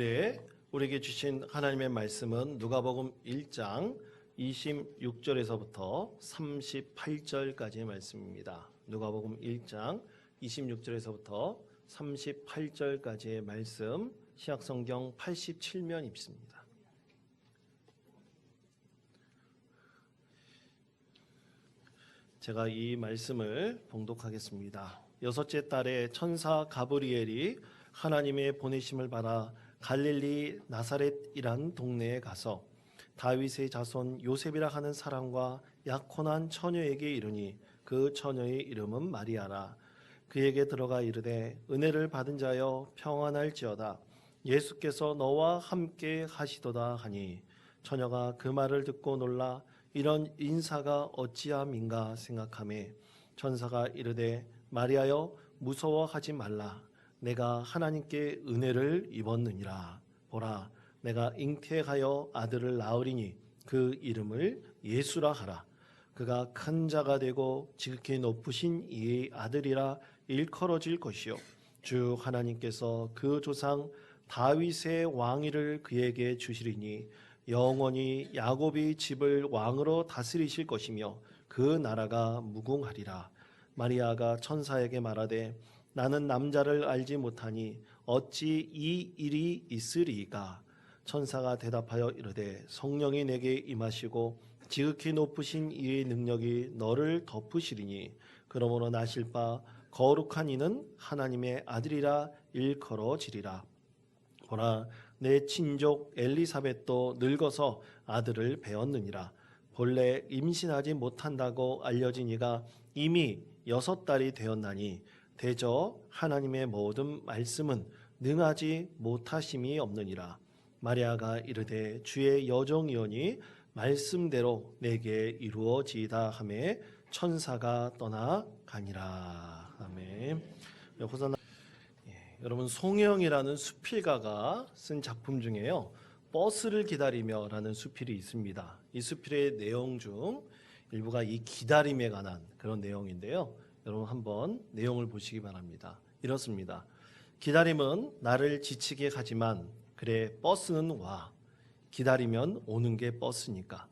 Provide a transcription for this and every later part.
네, 우리에게 주신 하나님의 말씀은 누가복음 1장 26절에서부터 38절까지의 말씀입니다. 누가복음 1장 26절에서부터 38절까지의 말씀, 신약성경 87면 입습니다. 제가 이 말씀을 봉독하겠습니다. 여섯째 달에 천사 가브리엘이 하나님의 보내심을 받아 갈릴리 나사렛이란 동네에 가서 다윗의 자손 요셉이라 하는 사람과 약혼한 처녀에게 이르니 그 처녀의 이름은 마리아라. 그에게 들어가 이르되 은혜를 받은 자여 평안할지어다. 예수께서 너와 함께 하시도다 하니 처녀가 그 말을 듣고 놀라 이런 인사가 어찌함인가 생각하매 천사가 이르되 마리아여 무서워하지 말라. 내가 하나님께 은혜를 입었느니라. 보라, 내가 잉태하여 아들을 낳으리니 그 이름을 예수라 하라. 그가 큰 자가 되고 지극히 높으신 이의 아들이라 일컬어질 것이요 주 하나님께서 그 조상 다윗의 왕위를 그에게 주시리니 영원히 야곱의 집을 왕으로 다스리실 것이며 그 나라가 무궁하리라. 마리아가 천사에게 말하되 나는 남자를 알지 못하니 어찌 이 일이 있으리이까. 천사가 대답하여 이르되 성령이 내게 임하시고 지극히 높으신 이의 능력이 너를 덮으시리니 그러므로 나실 바 거룩한 이는 하나님의 아들이라 일컬어지리라. 보라, 내 친족 엘리사벳도 늙어서 아들을 배었느니라. 본래 임신하지 못한다고 알려진 이가 이미 6달이 되었나니 대저 하나님의 모든 말씀은 능하지 못하심이 없느니라. 마리아가 이르되 주의 여종이오니 말씀대로 내게 이루어지이다 하매 천사가 떠나가니라. 아멘. 호산나. 여러분, 송영이라는 수필가가 쓴 작품 중에요, 버스를 기다리며라는 수필이 있습니다. 이 수필의 내용 중 일부가 이 기다림에 관한 그런 내용인데요. 여러분 한번 내용을 보시기 바랍니다. 이렇습니다. 기다림은 나를 지치게 하지만 그래 버스는 와. 기다리면 오는 게 버스니까.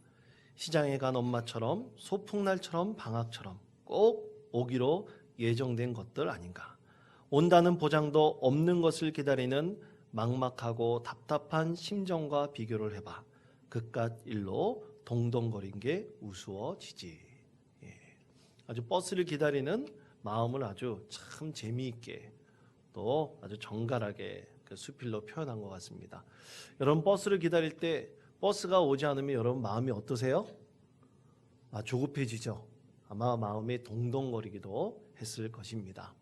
시장에 간 엄마처럼 소풍날처럼 방학처럼 꼭 오기로 예정된 것들 아닌가. 온다는 보장도 없는 것을 기다리는 막막하고 답답한 심정과 비교를 해봐. 그깟 일로 동동거린 게 우스워지지. 아주 버스를 기다리는 마음을 아주 참 재미있게 또 아주 정갈하게 그 수필로 표현한 것 같습니다. 여러분, 버스를 기다릴 때 버스가 오지 않으면 여러분 마음이 어떠세요? 조급해지죠. 아마 마음이 동동거리기도 했을 것입니다.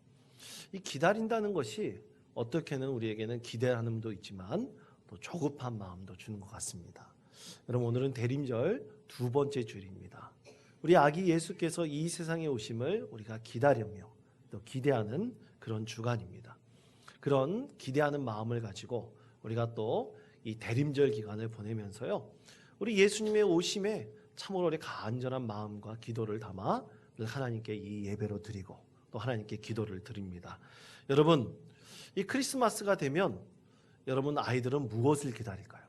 이 기다린다는 것이 어떻게는 우리에게는 기대하는도 있지만 또 조급한 마음도 주는 것 같습니다. 여러분, 오늘은 대림절 두 번째 주일입니다. 우리 아기 예수께서 이 세상에 오심을 우리가 기다리며 또 기대하는 그런 주간입니다. 그런 기대하는 마음을 가지고 우리가 또 이 대림절 기간을 보내면서요, 우리 예수님의 오심에 참으로 우리 간절한 마음과 기도를 담아 하나님께 이 예배로 드리고 또 하나님께 기도를 드립니다. 여러분, 이 크리스마스가 되면 여러분 아이들은 무엇을 기다릴까요?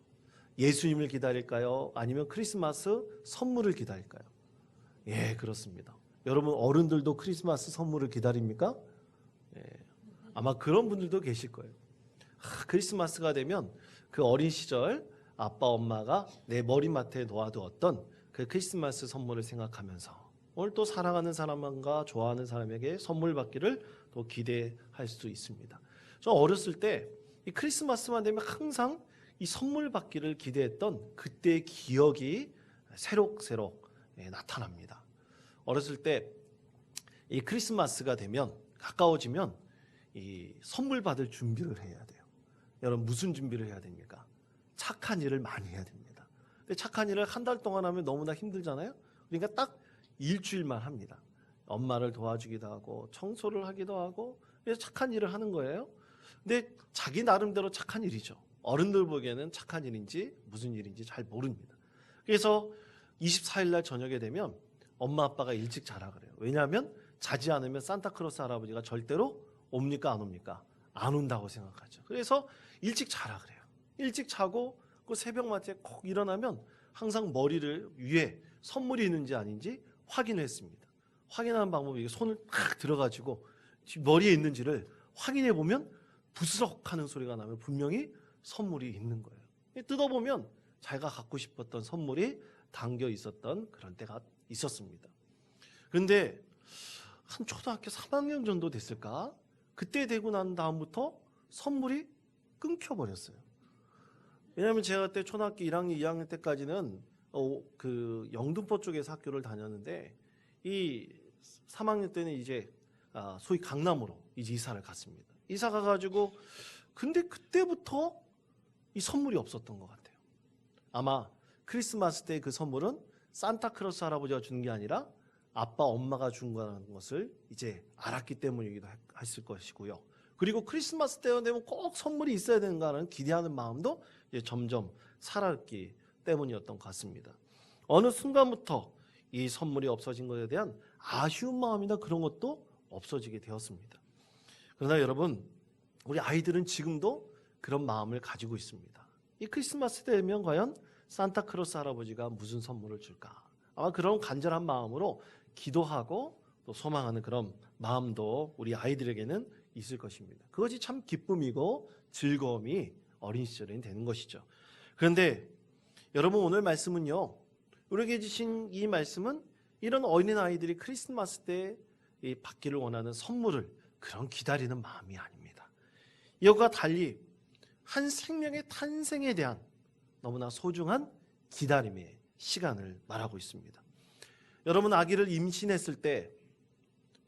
예수님을 기다릴까요? 아니면 크리스마스 선물을 기다릴까요? 예, 그렇습니다. 여러분 어른들도 크리스마스 선물을 기다립니까? 예, 아마 그런 분들도 계실 거예요. 크리스마스가 되면 그 어린 시절 아빠 엄마가 내 머리맡에 놓아두었던 그 크리스마스 선물을 생각하면서 오늘 또 사랑하는 사람과 좋아하는 사람에게 선물 받기를 또 기대할 수 있습니다. 저 어렸을 때 이 크리스마스만 되면 항상 이 선물 받기를 기대했던 그때의 기억이 새록새록 나타납니다. 어렸을 때 이 크리스마스가 되면 가까워지면 이 선물 받을 준비를 해야 돼요. 여러분, 무슨 준비를 해야 됩니까? 착한 일을 많이 해야 됩니다. 근데 착한 일을 한 달 동안 하면 너무나 힘들잖아요. 그러니까 딱 일주일만 합니다. 엄마를 도와주기도 하고 청소를 하기도 하고 그래서 착한 일을 하는 거예요. 근데 자기 나름대로 착한 일이죠. 어른들 보기에는 착한 일인지 무슨 일인지 잘 모릅니다. 그래서 24일 날 저녁에 되면 엄마 아빠가 일찍 자라 그래요. 왜냐하면 자지 않으면 산타크로스 할아버지가 절대로 옵니까 안 옵니까? 안 온다고 생각하죠. 그래서 일찍 자라 그래요. 일찍 자고 그 새벽마다 꼭 일어나면 항상 머리를 위에 선물이 있는지 아닌지 확인했습니다. 확인하는 방법이 손을 탁 들어가지고 머리에 있는지를 확인해 보면 부스럭 하는 소리가 나면 분명히 선물이 있는 거예요. 뜯어보면 자기가 갖고 싶었던 선물이 담겨 있었던 그런 때가 있었습니다. 그런데 한 초등학교 3학년 정도 됐을까? 그때 되고 난 다음부터 선물이 끊겨버렸어요. 왜냐하면 제가 그때 초등학교 1학년, 2학년 때까지는 그 영등포 쪽에서 학교를 다녔는데 이 3학년 때는 이제 소위 강남으로 이제 이사를 갔습니다. 이사 가가지고 근데 그때부터 이 선물이 없었던 것 같아요. 아마 크리스마스 때 그 선물은 산타크로스 할아버지가 주는 게 아니라 아빠, 엄마가 준 거라는 것을 이제 알았기 때문이기도 했을 것이고요. 그리고 크리스마스 때가 되면 꼭 선물이 있어야 되는가라는 기대하는 마음도 이제 점점 사라졌기 때문이었던 것 같습니다. 어느 순간부터 이 선물이 없어진 것에 대한 아쉬운 마음이나 그런 것도 없어지게 되었습니다. 그러나 여러분, 우리 아이들은 지금도 그런 마음을 가지고 있습니다. 이 크리스마스 때 되면 과연 산타크로스 할아버지가 무슨 선물을 줄까? 아마 그런 간절한 마음으로 기도하고 또 소망하는 그런 마음도 우리 아이들에게는 있을 것입니다. 그것이 참 기쁨이고 즐거움이 어린 시절에 되는 것이죠. 그런데 여러분, 오늘 말씀은요, 우리에게 주신 이 말씀은 이런 어린아이들이 크리스마스 때 받기를 원하는 선물을 그런 기다리는 마음이 아닙니다. 이와 달리 한 생명의 탄생에 대한 너무나 소중한 기다림의 시간을 말하고 있습니다. 여러분, 아기를 임신했을 때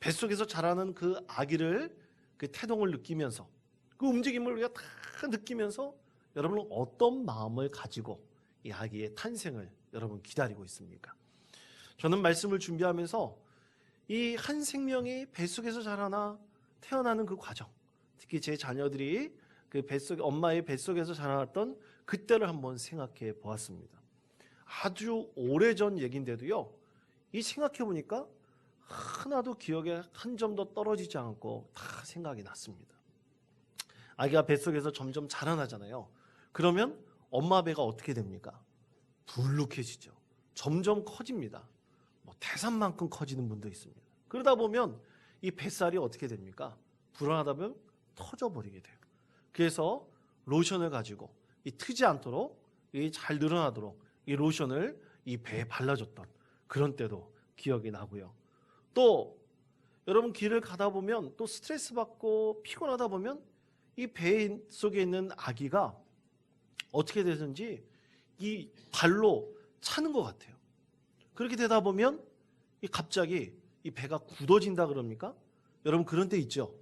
뱃속에서 자라는 그 아기를 그 태동을 느끼면서 그 움직임을 우리가 다 느끼면서 여러분은 어떤 마음을 가지고 이 아기의 탄생을 여러분 기다리고 있습니까? 저는 말씀을 준비하면서 이 한 생명이 뱃속에서 자라나 태어나는 그 과정, 특히 제 자녀들이 그 엄마의 뱃속에서 자라났던 그때를 한번 생각해 보았습니다. 아주 오래전 얘기인데도요, 이 생각해 보니까 하나도 기억에 한 점도 떨어지지 않고 다 생각이 났습니다. 아기가 뱃속에서 점점 자라나잖아요. 그러면 엄마 배가 어떻게 됩니까? 불룩해지죠. 점점 커집니다. 태산만큼 커지는 분도 있습니다. 그러다 보면 이 뱃살이 어떻게 됩니까? 불안하다 보면 터져버리게 돼요. 그래서 로션을 가지고 이 트지 않도록 이 잘 늘어나도록 이 로션을 이 배에 발라줬던 그런 때도 기억이 나고요. 또 여러분, 길을 가다 보면 또 스트레스 받고 피곤하다 보면 이 배 속에 있는 아기가 어떻게 되든지 이 발로 차는 것 같아요. 그렇게 되다 보면 갑자기 이 배가 굳어진다 그럽니까? 여러분, 그런 때 있죠.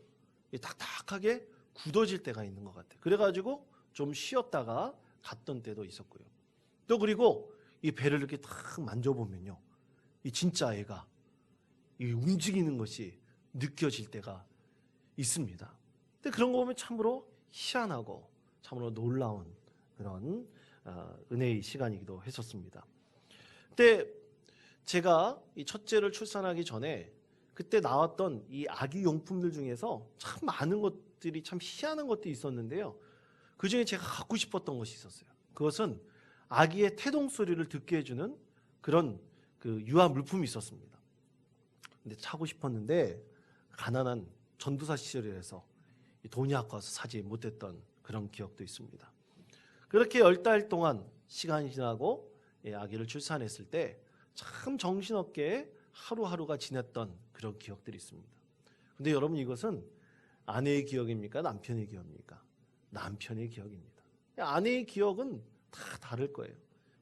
딱딱하게 굳어질 때가 있는 것 같아요. 그래가지고 좀 쉬었다가 갔던 때도 있었고요. 또 그리고 이 배를 이렇게 탁 만져보면요, 이 진짜 애가 이 움직이는 것이 느껴질 때가 있습니다. 근데 그런 거 보면 참으로 희한하고 참으로 놀라운 그런 은혜의 시간이기도 했었습니다. 그때 제가 이 첫째를 출산하기 전에 그때 나왔던 이 아기 용품들 중에서 참 많은 것들이 참 희한한 것들이 있었는데요. 그 중에 제가 갖고 싶었던 것이 있었어요. 그것은 아기의 태동 소리를 듣게 해주는 그런 그 유아 물품이 있었습니다. 근데 사고 싶었는데 가난한 전도사 시절이라서 돈이 아까워서 사지 못했던 그런 기억도 있습니다. 그렇게 10달 동안 시간이 지나고 아기를 출산했을 때 참 정신없게 하루하루가 지냈던 그런 기억들이 있습니다. 근데 여러분, 이것은 아내의 기억입니까? 남편의 기억입니까? 남편의 기억입니다. 아내의 기억은 다 다를 거예요.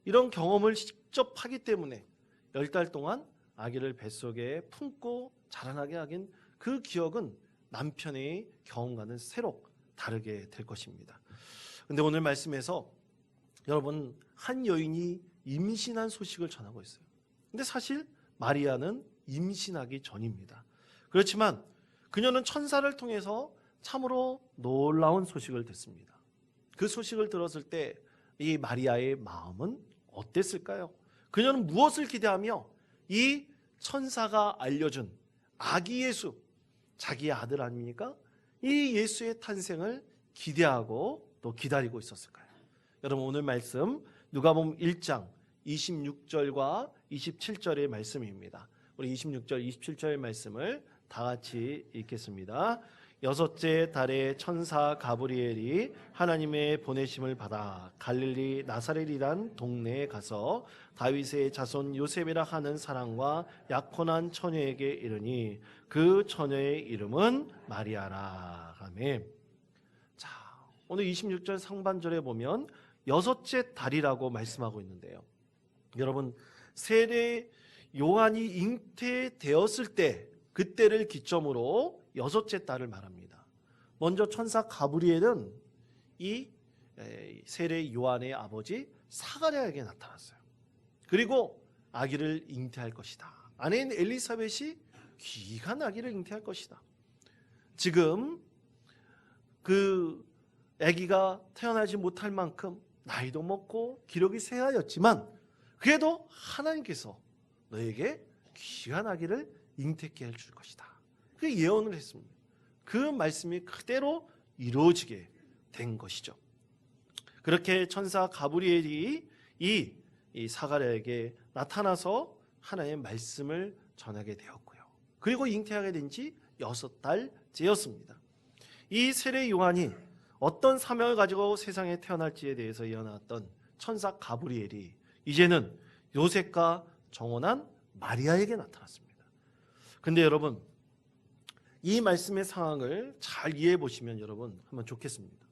이런 경험을 직접 하기 때문에 10달 동안 아기를 뱃속에 품고 자라나게 하긴 그 기억은 남편의 경험과는 새로 다르게 될 것입니다. 근데 오늘 말씀에서 여러분, 한 여인이 임신한 소식을 전하고 있어요. 근데 사실 마리아는 임신하기 전입니다. 그렇지만 그녀는 천사를 통해서 참으로 놀라운 소식을 듣습니다. 그 소식을 들었을 때 이 마리아의 마음은 어땠을까요? 그녀는 무엇을 기대하며 이 천사가 알려준 아기 예수, 자기의 아들 아닙니까? 이 예수의 탄생을 기대하고 또 기다리고 있었을까요? 여러분 오늘 말씀 누가복음 1장 26절과 27절의 말씀입니다. 우리 26절, 27절의 말씀을 다 같이 읽겠습니다. 여섯째 달에 천사 가브리엘이 하나님의 보내심을 받아 갈릴리 나사렛이란 동네에 가서 다윗의 자손 요셉이라 하는 사람과 약혼한 처녀에게 이르니 그 처녀의 이름은 마리아라. 아멘. 자, 오늘 26절 상반절에 보면 여섯째 달이라고 말씀하고 있는데요. 여러분, 세례 요한이 잉태되었을 때 그때를 기점으로 여섯째 달을 말합니다. 먼저 천사 가브리엘은 이 세례 요한의 아버지 사가랴에게 나타났어요. 그리고 아기를 잉태할 것이다. 아내인 엘리사벳이 귀한 아기를 잉태할 것이다. 지금 그 아기가 태어나지 못할 만큼 나이도 먹고 기력이 쇠하였지만 그래도 하나님께서 너에게 귀한 아기를 잉태케 해줄 것이다. 그 예언을 했습니다. 그 말씀이 그대로 이루어지게 된 것이죠. 그렇게 천사 가브리엘이 이 사가랴에게 나타나서 하나님의 말씀을 전하게 되었고요. 그리고 잉태하게 된 지 6달째였습니다. 이 세례 요한이 어떤 사명을 가지고 세상에 태어날지에 대해서 예언했던 천사 가브리엘이 이제는 요셉과 정혼한 마리아에게 나타났습니다. 근데 여러분, 이 말씀의 상황을 잘 이해해 보시면 여러분 한번 좋겠습니다.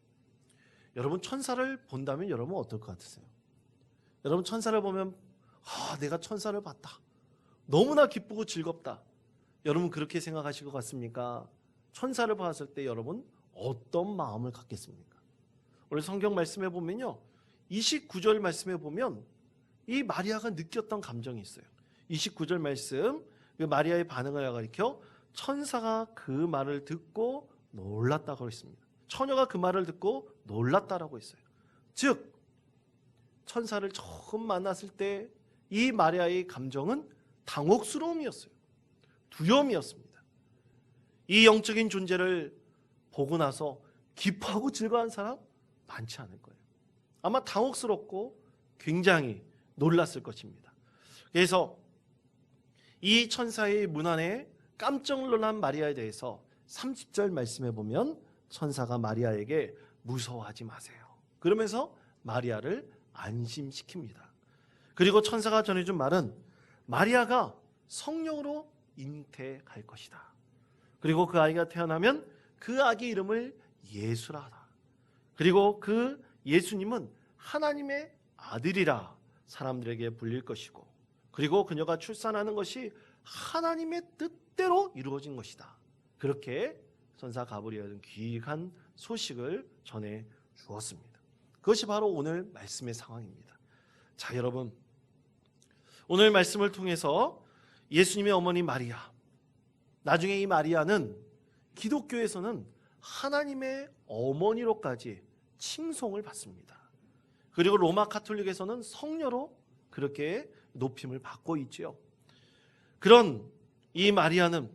여러분 천사를 본다면 여러분 어떨 것 같으세요? 여러분 천사를 보면 내가 천사를 봤다. 너무나 기쁘고 즐겁다. 여러분 그렇게 생각하실 것 같습니까? 천사를 봤을 때 여러분 어떤 마음을 갖겠습니까? 오늘 성경 말씀에 보면요, 29절 말씀에 보면 이 마리아가 느꼈던 감정이 있어요. 29절 말씀, 마리아의 반응을 가리켜 천사가 그 말을 듣고 놀랐다고 했습니다. 처녀가 그 말을 듣고 놀랐다라고 했어요. 즉 천사를 처음 만났을 때 이 마리아의 감정은 당혹스러움이었어요. 두려움이었습니다. 이 영적인 존재를 보고 나서 기뻐하고 즐거워한 사람 많지 않을 거예요. 아마 당혹스럽고 굉장히 놀랐을 것입니다. 그래서 이 천사의 문안에 깜짝 놀란 마리아에 대해서 30절 말씀해 보면 천사가 마리아에게 무서워하지 마세요. 그러면서 마리아를 안심시킵니다. 그리고 천사가 전해준 말은 마리아가 성령으로 잉태할 것이다. 그리고 그 아이가 태어나면 그 아기 이름을 예수라 하라. 그리고 그 예수님은 하나님의 아들이라 사람들에게 불릴 것이고, 그리고 그녀가 출산하는 것이 하나님의 뜻대로 이루어진 것이다. 그렇게 천사 가브리엘은 귀한 소식을 전해 주었습니다. 그것이 바로 오늘 말씀의 상황입니다. 자, 여러분, 오늘 말씀을 통해서 예수님의 어머니 마리아, 나중에 이 마리아는 기독교에서는 하나님의 어머니로까지 칭송을 받습니다. 그리고 로마 가톨릭에서는 성녀로 그렇게 높임을 받고 있지요. 그런 이 마리아는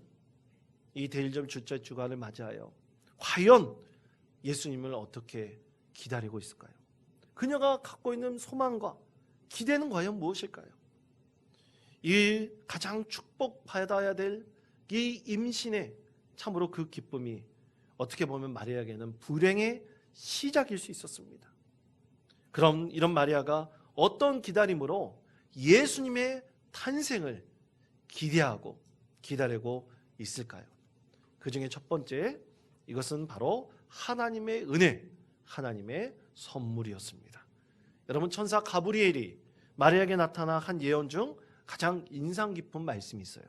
이 대일절 주째 주간을 맞이하여 과연 예수님을 어떻게 기다리고 있을까요? 그녀가 갖고 있는 소망과 기대는 과연 무엇일까요? 이 가장 축복받아야 될 이 임신의 참으로 그 기쁨이 어떻게 보면 마리아에게는 불행의 시작일 수 있었습니다. 그럼 이런 마리아가 어떤 기다림으로 예수님의 탄생을 기대하고 기다리고 있을까요? 그 중에 첫 번째, 이것은 바로 하나님의 은혜, 하나님의 선물이었습니다. 여러분, 천사 가브리엘이 마리아에게 나타나 한 예언 중 가장 인상 깊은 말씀이 있어요.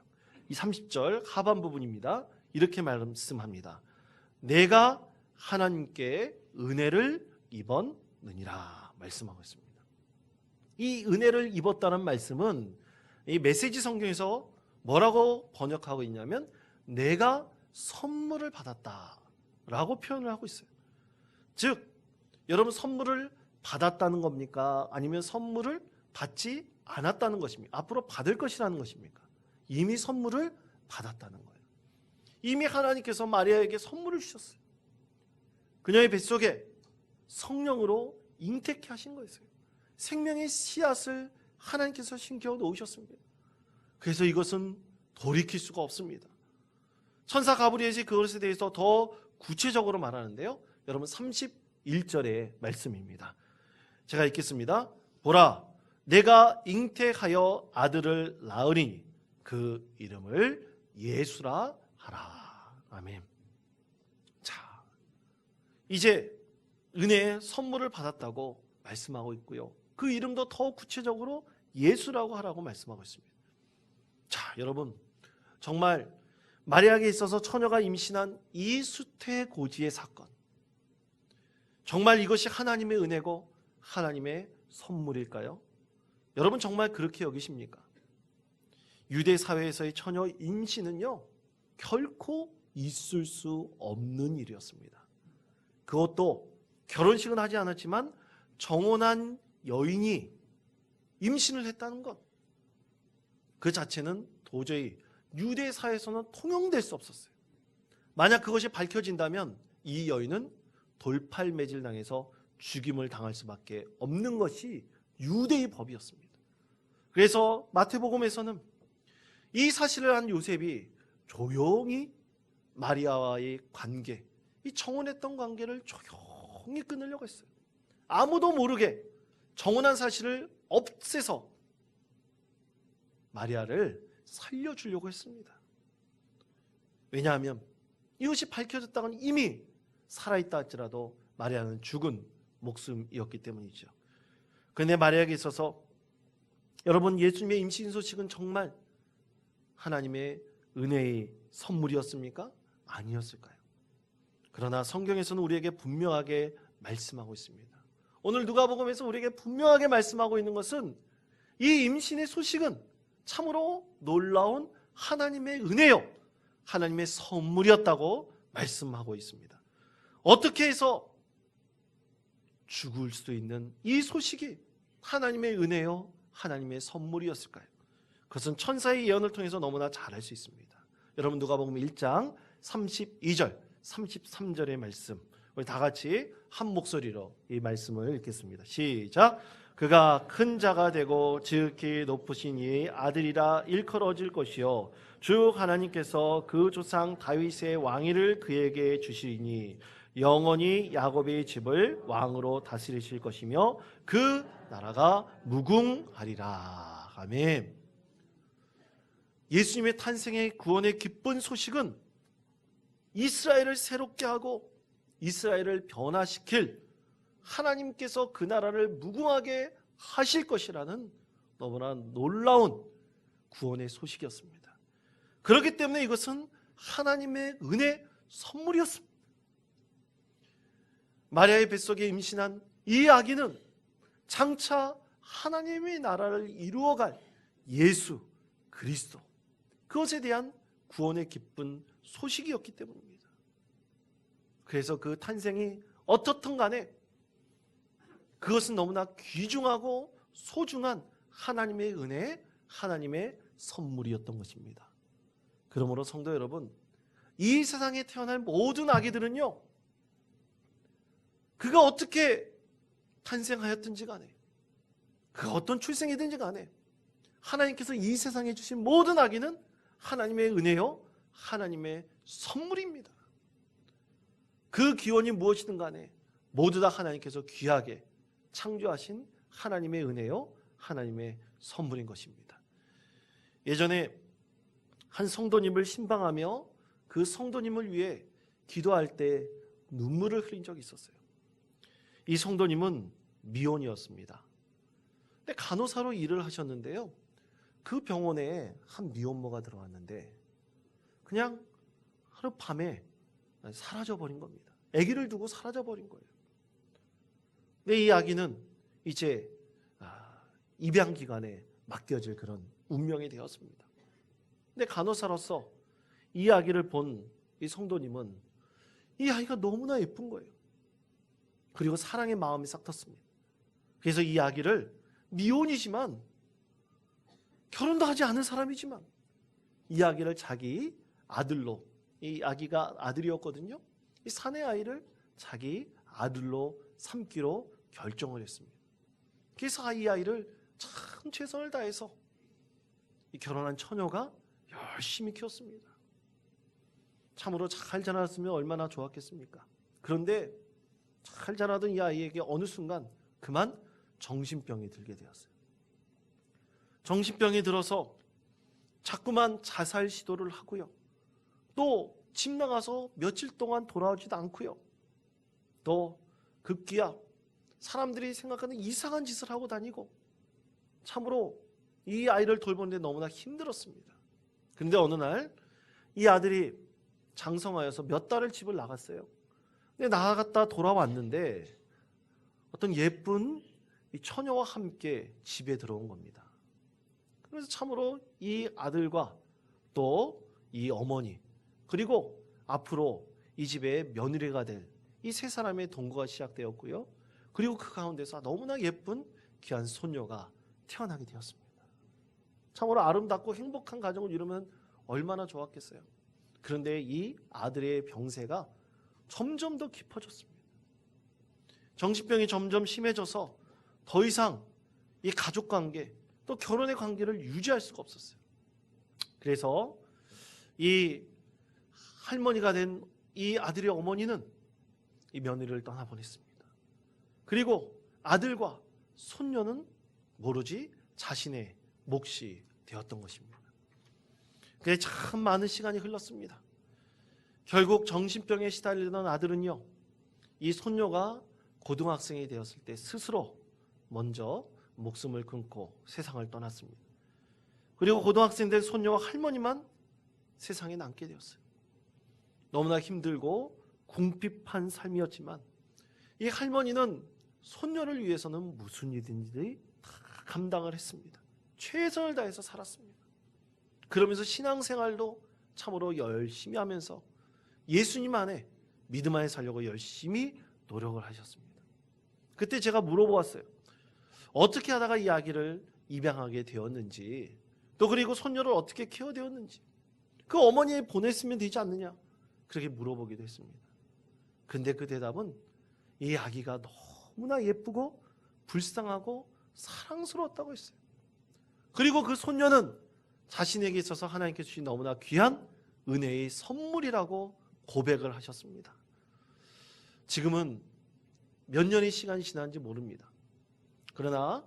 이 30절 하반 부분입니다. 이렇게 말씀합니다. 내가 하나님께 은혜를 입었느니라 말씀하고 있습니다. 이 은혜를 입었다는 말씀은 이 메시지 성경에서 뭐라고 번역하고 있냐면 내가 선물을 받았다라고 표현을 하고 있어요. 즉 여러분, 선물을 받았다는 겁니까? 아니면 선물을 받지 않았다는 것입니까? 앞으로 받을 것이라는 것입니까? 이미 선물을 받았다는 거예요. 이미 하나님께서 마리아에게 선물을 주셨어요. 그녀의 뱃속에 성령으로 잉태케 하신 거였어요. 생명의 씨앗을 하나님께서 심겨 놓으셨습니다. 그래서 이것은 돌이킬 수가 없습니다. 천사 가브리엘이 그것에 대해서 더 구체적으로 말하는데요. 여러분 31절의 말씀입니다. 제가 읽겠습니다. 보라, 내가 잉태하여 아들을 낳으리니 그 이름을 예수라 하라. 아멘. 자, 이제 은혜의 선물을 받았다고 말씀하고 있고요. 그 이름도 더 구체적으로 예수라고 하라고 말씀하고 있습니다. 자, 여러분, 정말 마리아에게 있어서 처녀가 임신한 이 수태고지의 사건, 정말 이것이 하나님의 은혜고 하나님의 선물일까요? 여러분 정말 그렇게 여기십니까? 유대 사회에서의 처녀 임신은요, 결코 있을 수 없는 일이었습니다. 그것도 결혼식은 하지 않았지만 정혼한 여인이 임신을 했다는 것, 그 자체는 도저히 유대 사회에서는 통용될 수 없었어요. 만약 그것이 밝혀진다면 이 여인은 돌팔매질 당해서 죽임을 당할 수밖에 없는 것이 유대의 법이었습니다. 그래서 마태복음에서는 이 사실을 한 요셉이 조용히 마리아와의 관계, 이 정혼했던 관계를 조용히 끊으려고 했어요. 아무도 모르게 정혼한 사실을 없애서 마리아를 살려주려고 했습니다. 왜냐하면 이것이 밝혀졌다면 이미 살아있다 할지라도 마리아는 죽은 목숨이었기 때문이죠. 그런데 마리아에게 있어서 여러분, 예수님의 임신 소식은 정말 하나님의 은혜의 선물이었습니까? 아니었을까요? 그러나 성경에서는 우리에게 분명하게 말씀하고 있습니다. 오늘 누가복음에서 우리에게 분명하게 말씀하고 있는 것은 이 임신의 소식은 참으로 놀라운 하나님의 은혜요, 하나님의 선물이었다고 말씀하고 있습니다. 어떻게 해서 죽을 수 있는 이 소식이 하나님의 은혜요, 하나님의 선물이었을까요? 그것은 천사의 예언을 통해서 너무나 잘 알 수 있습니다. 여러분 누가복음 1장 32절 33절의 말씀, 우리 다 같이 한 목소리로 이 말씀을 읽겠습니다. 시작. 그가 큰 자가 되고 지극히 높으신 이의 아들이라 일컬어질 것이요 주 하나님께서 그 조상 다윗의 왕위를 그에게 주시리니 영원히 야곱의 집을 왕으로 다스리실 것이며 그 나라가 무궁하리라. 아멘. 예수님의 탄생의 구원의 기쁜 소식은 이스라엘을 새롭게 하고 이스라엘을 변화시킬 하나님께서 그 나라를 무궁하게 하실 것이라는 너무나 놀라운 구원의 소식이었습니다. 그렇기 때문에 이것은 하나님의 은혜 선물이었습니다. 마리아의 뱃속에 임신한 이 아기는 장차 하나님의 나라를 이루어갈 예수 그리스도, 그것에 대한 구원의 기쁜 소식이었기 때문입니다. 그래서 그 탄생이 어떻든 간에 그것은 너무나 귀중하고 소중한 하나님의 은혜, 하나님의 선물이었던 것입니다. 그러므로 성도 여러분, 이 세상에 태어날 모든 아기들은요, 그가 어떻게 탄생하였든지 간에, 그가 어떤 출생이든지 간에 하나님께서 이 세상에 주신 모든 아기는 하나님의 은혜요, 하나님의 선물입니다. 그 기원이 무엇이든 간에 모두 다 하나님께서 귀하게 창조하신 하나님의 은혜요, 하나님의 선물인 것입니다. 예전에 한 성도님을 신방하며 그 성도님을 위해 기도할 때 눈물을 흘린 적이 있었어요. 이 성도님은 미혼이었습니다. 근데 간호사로 일을 하셨는데요, 그 병원에 한 미혼모가 들어왔는데 그냥 하룻밤에 사라져버린 겁니다. 아기를 두고 사라져버린 거예요. 근데 이 아기는 이제 입양기관에 맡겨질 그런 운명이 되었습니다. 근데 간호사로서 이 아기를 본 이 성도님은 이 아이가 너무나 예쁜 거예요. 그리고 사랑의 마음이 싹 텄습니다. 그래서 이 아기를 미혼이지만 결혼도 하지 않은 사람이지만 이 아기를 자기 아들로, 이 아기가 아들이었거든요. 이 사내 아이를 자기 아들로 삼기로 결정을 했습니다. 그래서 이 아이를 참 최선을 다해서 이 결혼한 처녀가 열심히 키웠습니다. 참으로 잘 자랐으면 얼마나 좋았겠습니까? 그런데 잘 자라던 이 아이에게 어느 순간 그만 정신병이 들게 되었어요. 정신병이 들어서 자꾸만 자살 시도를 하고요. 또 집 나가서 며칠 동안 돌아오지도 않고요. 또 급기야 사람들이 생각하는 이상한 짓을 하고 다니고 참으로 이 아이를 돌보는데 너무나 힘들었습니다. 그런데 어느 날 이 아들이 장성하여서 몇 달을 집을 나갔어요. 근데 나갔다 돌아왔는데 어떤 예쁜 이 처녀와 함께 집에 들어온 겁니다. 그래서 참으로 이 아들과 또 이 어머니 그리고 앞으로 이 집의 며느리가 될 이 세 사람의 동거가 시작되었고요. 그리고 그 가운데서 너무나 예쁜 귀한 손녀가 태어나게 되었습니다. 참으로 아름답고 행복한 가정을 이루면 얼마나 좋았겠어요. 그런데 이 아들의 병세가 점점 더 깊어졌습니다. 정신병이 점점 심해져서 더 이상 이 가족관계 또 결혼의 관계를 유지할 수가 없었어요. 그래서 이 할머니가 된 이 아들의 어머니는 이 며느리를 떠나보냈습니다. 그리고 아들과 손녀는 모르지 자신의 몫이 되었던 것입니다. 그래 참 많은 시간이 흘렀습니다. 결국 정신병에 시달리던 아들은요, 이 손녀가 고등학생이 되었을 때 스스로 먼저 목숨을 끊고 세상을 떠났습니다. 그리고 고등학생 된 손녀와 할머니만 세상에 남게 되었어요. 너무나 힘들고 궁핍한 삶이었지만 이 할머니는 손녀를 위해서는 무슨 일든지 다 감당을 했습니다. 최선을 다해서 살았습니다. 그러면서 신앙생활도 참으로 열심히 하면서 예수님 안에 믿음 안에 살려고 열심히 노력을 하셨습니다. 그때 제가 물어보았어요. 어떻게 하다가 이 아기를 입양하게 되었는지, 또 그리고 손녀를 어떻게 키워되었는지, 그 어머니에 보냈으면 되지 않느냐, 그렇게 물어보기도 했습니다. 근데 그 대답은 이 아기가 너무나 예쁘고 불쌍하고 사랑스러웠다고 했어요. 그리고 그 손녀는 자신에게 있어서 하나님께 주신 너무나 귀한 은혜의 선물이라고 고백을 하셨습니다. 지금은 몇 년의 시간이 지난지 모릅니다. 그러나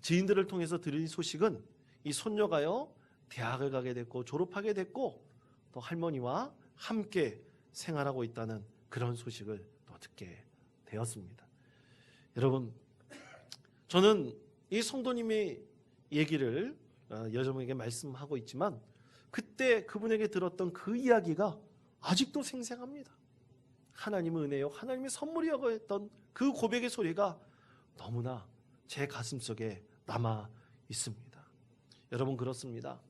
지인들을 통해서 들은 소식은 이 손녀가요 대학을 가게 됐고 졸업하게 됐고 또 할머니와 함께 생활하고 있다는 그런 소식을 또 듣게 되었습니다. 여러분, 저는 이 성도님의 얘기를 여러분에게 말씀하고 있지만 그때 그분에게 들었던 그 이야기가 아직도 생생합니다. 하나님의 은혜요, 하나님의 선물이라고 했던 그 고백의 소리가 너무나 제 가슴속에 남아 있습니다. 여러분, 그렇습니다.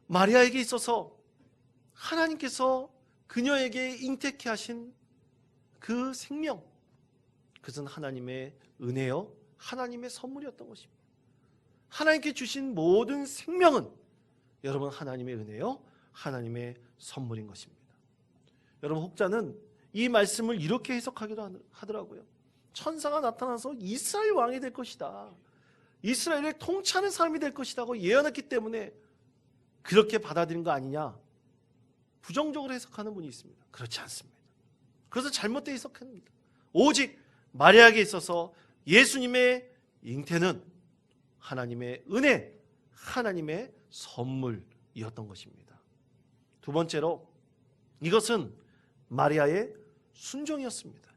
마리아에게 있어서 하나님께서 그녀에게 잉태케 하신 그 생명, 그것은 하나님의 은혜요, 하나님의 선물이었던 것입니다. 하나님께 주신 모든 생명은 여러분 하나님의 은혜요, 하나님의 선물인 것입니다. 여러분, 혹자는 이 말씀을 이렇게 해석하기도 하더라고요. 천사가 나타나서 이스라엘 왕이 될 것이다, 이스라엘을 통치하는 사람이 될 것이라고 예언했기 때문에 그렇게 받아들인 거 아니냐, 부정적으로 해석하는 분이 있습니다. 그렇지 않습니다. 그래서 잘못된 해석합니다. 오직 마리아에게 있어서 예수님의 잉태는 하나님의 은혜, 하나님의 선물이었던 것입니다. 두 번째로 이것은 마리아의 순종이었습니다.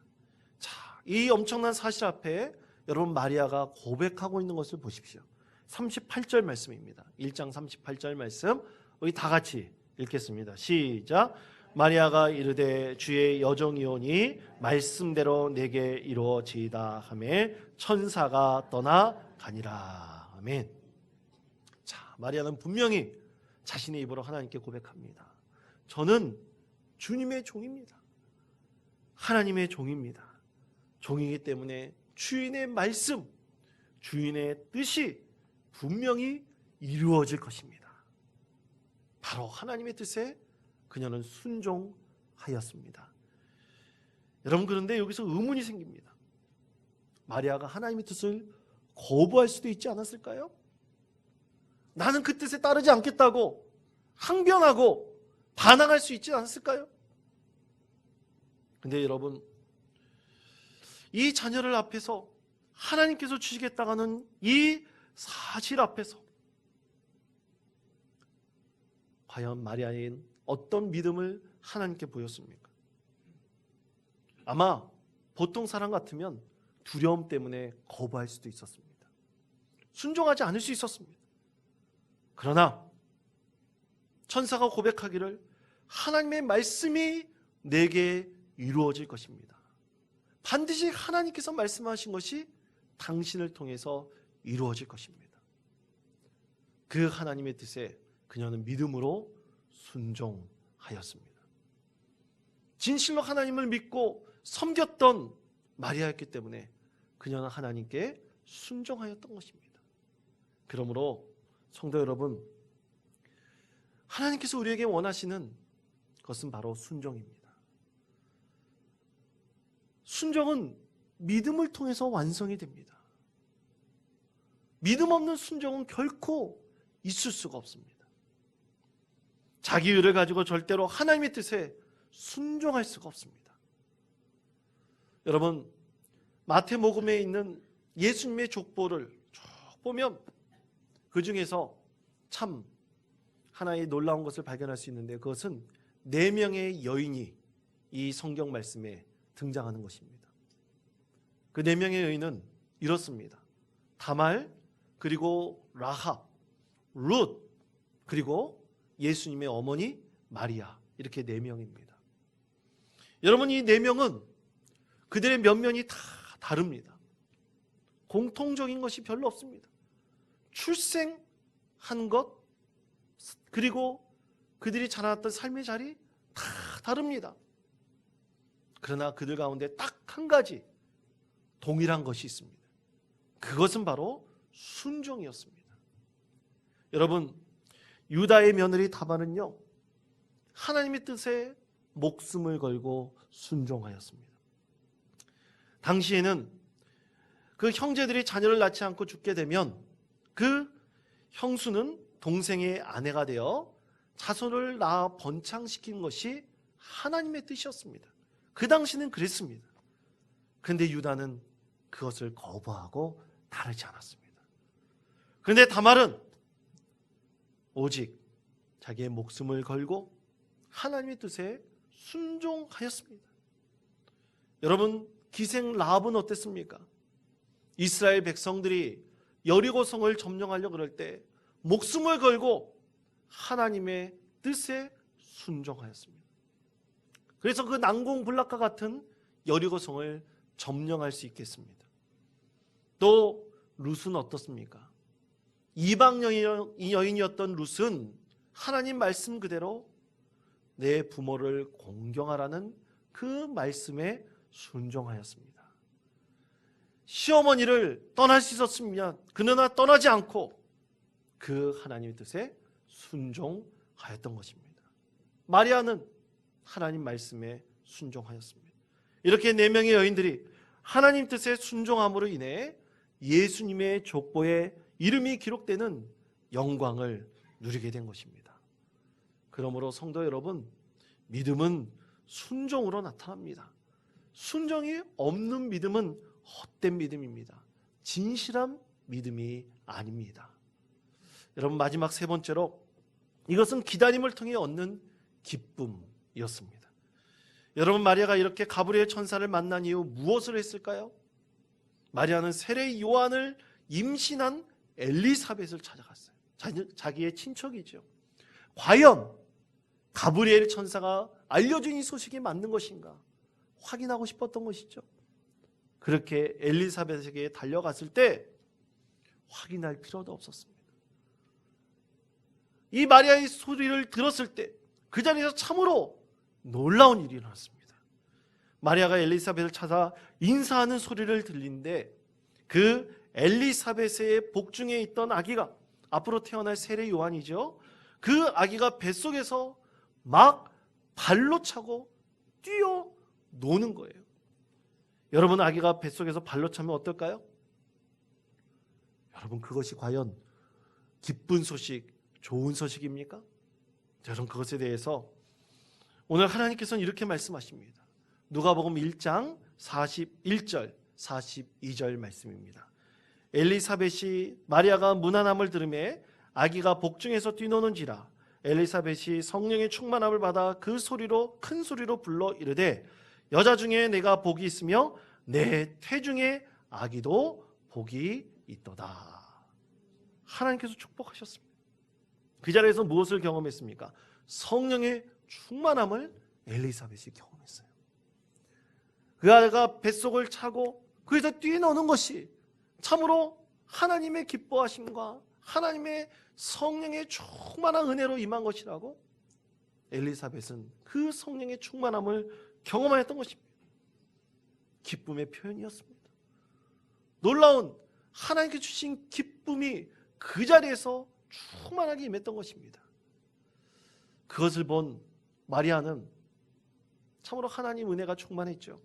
자, 이 엄청난 사실 앞에 여러분 마리아가 고백하고 있는 것을 보십시오. 38절 말씀입니다. 1장 38절 말씀 우리 다 같이 읽겠습니다. 시작. 마리아가 이르되 주의 여종이오니 말씀대로 내게 이루어지이다 하매 천사가 떠나가니라. 아멘. 자, 마리아는 분명히 자신의 입으로 하나님께 고백합니다. 저는 주님의 종입니다. 하나님의 종입니다. 종이기 때문에 주인의 말씀, 주인의 뜻이 분명히 이루어질 것입니다. 바로 하나님의 뜻에 그녀는 순종하였습니다. 여러분, 그런데 여기서 의문이 생깁니다. 마리아가 하나님의 뜻을 거부할 수도 있지 않았을까요? 나는 그 뜻에 따르지 않겠다고 항변하고 반항할 수 있지 않았을까요? 근데 여러분, 이 자녀를 앞에서 하나님께서 주시겠다고 하는 이 사실 앞에서 과연 마리아는 어떤 믿음을 하나님께 보였습니까? 아마 보통 사람 같으면 두려움 때문에 거부할 수도 있었습니다. 순종하지 않을 수 있었습니다. 그러나 천사가 고백하기를 하나님의 말씀이 내게 이루어질 것입니다. 반드시 하나님께서 말씀하신 것이 당신을 통해서 이루어질 것입니다. 그 하나님의 뜻에 그녀는 믿음으로 순종하였습니다. 진실로 하나님을 믿고 섬겼던 마리아였기 때문에 그녀는 하나님께 순종하였던 것입니다. 그러므로 성도 여러분, 하나님께서 우리에게 원하시는 것은 바로 순종입니다. 순종은 믿음을 통해서 완성이 됩니다. 믿음 없는 순종은 결코 있을 수가 없습니다. 자기 의를 가지고 절대로 하나님의 뜻에 순종할 수가 없습니다. 여러분, 마태복음에 있는 예수님의 족보를 쭉 보면 그 중에서 참 하나의 놀라운 것을 발견할 수 있는데, 그것은 4명의 여인이 이 성경 말씀에 등장하는 것입니다. 그 4명의 여인은 이렇습니다. 다말, 그리고 라합, 룻, 그리고 예수님의 어머니 마리아, 이렇게 4명입니다. 여러분, 이 4명은 그들의 면면이 다 다릅니다. 공통적인 것이 별로 없습니다. 출생한 것, 그리고 그들이 자라났던 삶의 자리 다 다릅니다. 그러나 그들 가운데 딱 한 가지 동일한 것이 있습니다. 그것은 바로 순종이었습니다. 여러분, 유다의 며느리 다말은요, 하나님의 뜻에 목숨을 걸고 순종하였습니다. 당시에는 그 형제들이 자녀를 낳지 않고 죽게 되면 그 형수는 동생의 아내가 되어 자손을 낳아 번창시키는 것이 하나님의 뜻이었습니다. 그 당시는 그랬습니다. 그런데 유다는 그것을 거부하고 따르지 않았습니다. 그런데 다말은 오직 자기의 목숨을 걸고 하나님의 뜻에 순종하였습니다. 여러분, 기생 라합은 어땠습니까? 이스라엘 백성들이 여리고성을 점령하려고 그럴 때 목숨을 걸고 하나님의 뜻에 순종하였습니다. 그래서 그 난공불락과 같은 여리고성을 점령할 수 있겠습니다. 또 룻은 어떻습니까? 이방 여인이었던 룻은 하나님 말씀 그대로 내 부모를 공경하라는 그 말씀에 순종하였습니다. 시어머니를 떠날 수 있었으면 그러나 떠나지 않고 그 하나님의 뜻에 순종하였던 것입니다. 마리아는 하나님 말씀에 순종하였습니다. 이렇게 4명의 여인들이 하나님 뜻에 순종함으로 인해 예수님의 족보에 이름이 기록되는 영광을 누리게 된 것입니다. 그러므로 성도 여러분, 믿음은 순종으로 나타납니다. 순종이 없는 믿음은 헛된 믿음입니다. 진실한 믿음이 아닙니다. 여러분, 마지막 3번째로 이것은 기다림을 통해 얻는 기쁨이었습니다. 여러분, 마리아가 이렇게 가브리엘 천사를 만난 이후 무엇을 했을까요? 마리아는 세례 요한을 임신한 엘리사벳을 찾아갔어요. 자기의 친척이죠. 과연 가브리엘 천사가 알려준 이 소식이 맞는 것인가 확인하고 싶었던 것이죠. 그렇게 엘리사벳에게 달려갔을 때 확인할 필요도 없었습니다. 이 마리아의 소리를 들었을 때 그 자리에서 참으로 놀라운 일이 일어났습니다. 마리아가 엘리사벳을 찾아 인사하는 소리를 들리는데 그 엘리사벳의 복중에 있던 아기가, 앞으로 태어날 세례 요한이죠, 그 아기가 뱃속에서 막 발로 차고 뛰어 노는 거예요. 여러분, 아기가 뱃속에서 발로 차면 어떨까요? 여러분, 그것이 과연 기쁜 소식, 좋은 소식입니까? 여러분, 그것에 대해서 오늘 하나님께서는 이렇게 말씀하십니다. 누가복음 1장 41절 42절 말씀입니다. 엘리사벳이 마리아가 문안함을 들으매 아기가 복중에서 뛰노는지라 엘리사벳이 성령의 충만함을 받아 그 소리로 큰 소리로 불러 이르되 여자 중에 내가 복이 있으며 내 태중에 아기도 복이 있도다. 하나님께서 축복하셨습니다. 그 자리에서 무엇을 경험했습니까? 성령의 충만함을 엘리사벳이 경험했어요. 그 아이가 뱃속을 차고 그에서 뛰노는 것이 참으로 하나님의 기뻐하심과 하나님의 성령의 충만한 은혜로 임한 것이라고 엘리사벳은 그 성령의 충만함을 경험하였던 것입니다. 기쁨의 표현이었습니다. 놀라운 하나님께 주신 기쁨이 그 자리에서 충만하게 임했던 것입니다. 그것을 본 마리아는 참으로 하나님 은혜가 충만했죠.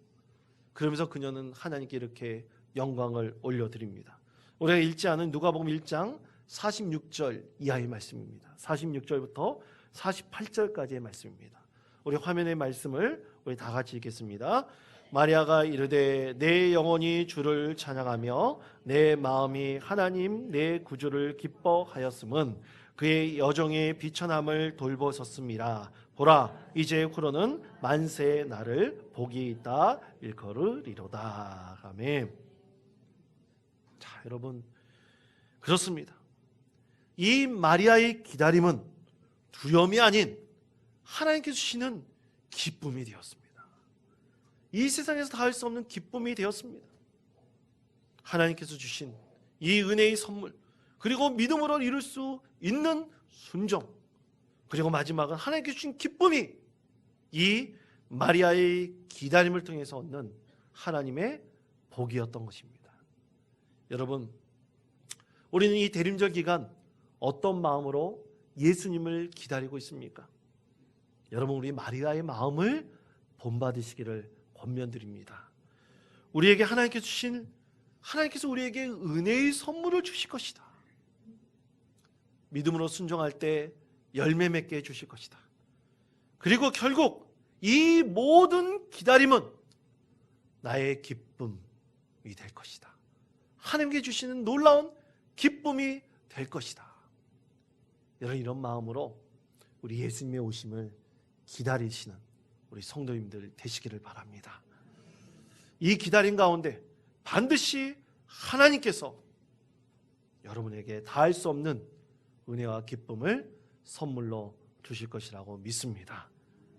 그러면서 그녀는 하나님께 이렇게 영광을 올려드립니다. 우리가 읽지 않은 누가복음 1장 46절 이하의 말씀입니다. 46절부터 48절까지의 말씀입니다. 우리 화면의 말씀을 우리 다 같이 읽겠습니다. 마리아가 이르되 내 영혼이 주를 찬양하며 내 마음이 하나님 내 구주를 기뻐하였음은 그의 여종의 비천함을 돌보셨음이라. 보라 이제 후로는 만세의 날을 복이 있다 일컬으리로다. 아멘. 자, 여러분, 그렇습니다. 이 마리아의 기다림은 두려움이 아닌 하나님께서 주시는 기쁨이 되었습니다. 이 세상에서 다 할 수 없는 기쁨이 되었습니다. 하나님께서 주신 이 은혜의 선물, 그리고 믿음으로 이룰 수 있는 순종, 그리고 마지막은 하나님께서 주신 기쁨이 이 마리아의 기다림을 통해서 얻는 하나님의 복이었던 것입니다. 여러분, 우리는 이 대림절 기간 어떤 마음으로 예수님을 기다리고 있습니까? 여러분, 우리 마리아의 마음을 본받으시기를 권면드립니다. 우리에게 하나님께서 우리에게 은혜의 선물을 주실 것이다. 믿음으로 순종할 때 열매 맺게 해주실 것이다. 그리고 결국 이 모든 기다림은 나의 기쁨이 될 것이다. 하나님께 주시는 놀라운 기쁨이 될 것이다. 여러분, 이런 마음으로 우리 예수님의 오심을 기다리시는 우리 성도님들 되시기를 바랍니다. 이 기다림 가운데 반드시 하나님께서 여러분에게 다할 수 없는 은혜와 기쁨을 선물로 주실 것이라고 믿습니다.